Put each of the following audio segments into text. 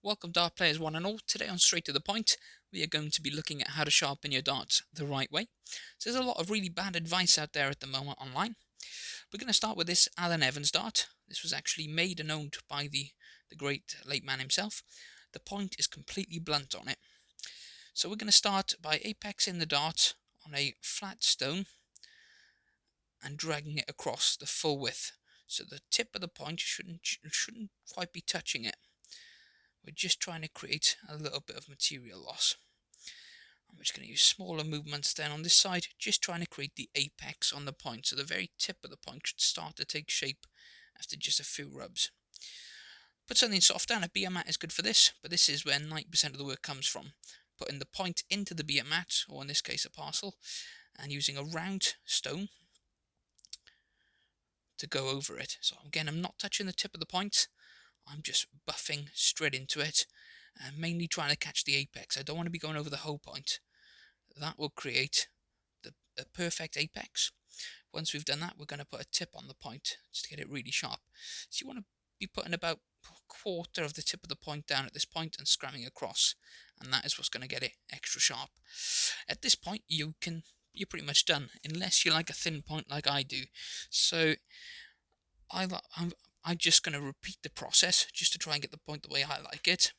Welcome dart players one and all. Today on Straight to the Point, we are going to be looking at how to sharpen your darts the right way. So there's a lot of really bad advice out there at the moment online. We're going to start with this Alan Evans dart. This was actually made and owned by the great late man himself. The point is completely blunt on it. So we're going to start by apexing the dart on a flat stone and dragging it across the full width. So the tip of the point shouldn't quite be touching it. We're just trying to create a little bit of material loss. I'm just going to use smaller movements then on this side, just trying to create the apex on the point. So the very tip of the point should start to take shape after just a few rubs. Put something soft down. A beer mat is good for this, but this is where 90% of the work comes from. Putting the point into the beer mat, or in this case a parcel, and using a round stone to go over it. So again, I'm not touching the tip of the point. I'm just buffing straight into it, mainly trying to catch the apex. I don't want to be going over the whole point. That will create the perfect apex. Once we've done that, we're going to put a tip on the point just to get it really sharp. So you want to be putting about a quarter of the tip of the point down at this point and scramming across, and that is what's going to get it extra sharp. At this point, you're pretty much done, unless you like a thin point like I do. So I'm just going to repeat the process just to try and get the point the way I like it.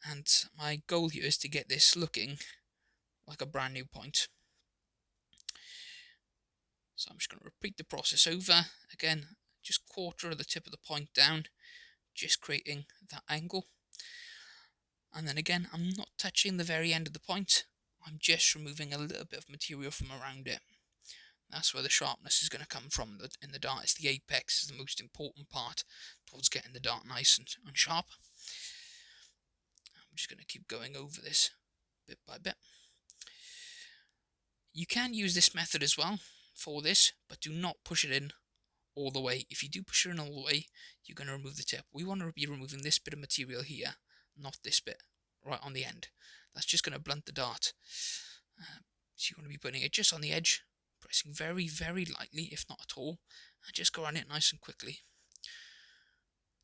And my goal here is to get this looking like a brand new point. So I'm just going to repeat the process over. Again, just quarter of the tip of the point down, just creating that angle. And then again, I'm not touching the very end of the point. I'm just removing a little bit of material from around it. That's where the sharpness is going to come from in the dart. It's the apex is the most important part towards getting the dart nice and sharp. I'm just going to keep going over this bit by bit. You can use this method as well for this, but do not push it in all the way. If you do push it in all the way, you're going to remove the tip. We want to be removing this bit of material here, not this bit right on the end. That's just going to blunt the dart. So you want to be putting it just on the edge, pressing very, very lightly, if not at all, and just go around it nice and quickly.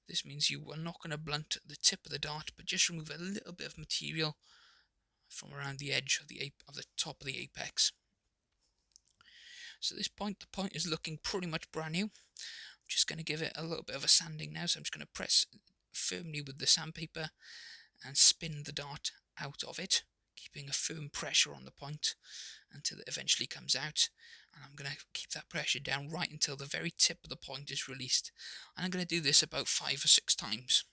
This means you are not going to blunt the tip of the dart, but just remove a little bit of material from around the edge of the top of the apex. So this point, the point is looking pretty much brand new. I'm just going to give it a little bit of a sanding now, so I'm just going to press firmly with the sandpaper and spin the dart out of it, keeping a firm pressure on the point until it eventually comes out. And I'm going to keep that pressure down right until the very tip of the point is released. And I'm going to do this about 5 or 6 times,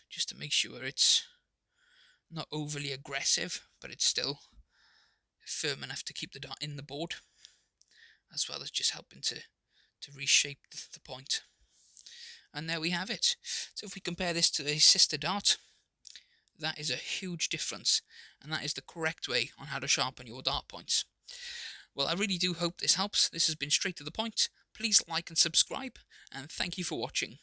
just to make sure it's not overly aggressive, but it's still firm enough to keep the dart in the board, as well as just helping to reshape the point. And there we have it. So if we compare this to a sister dart, that is a huge difference, and that is the correct way on how to sharpen your dart points. Well, I really do hope this helps. This has been Straight to the Point. Please like and subscribe, and thank you for watching.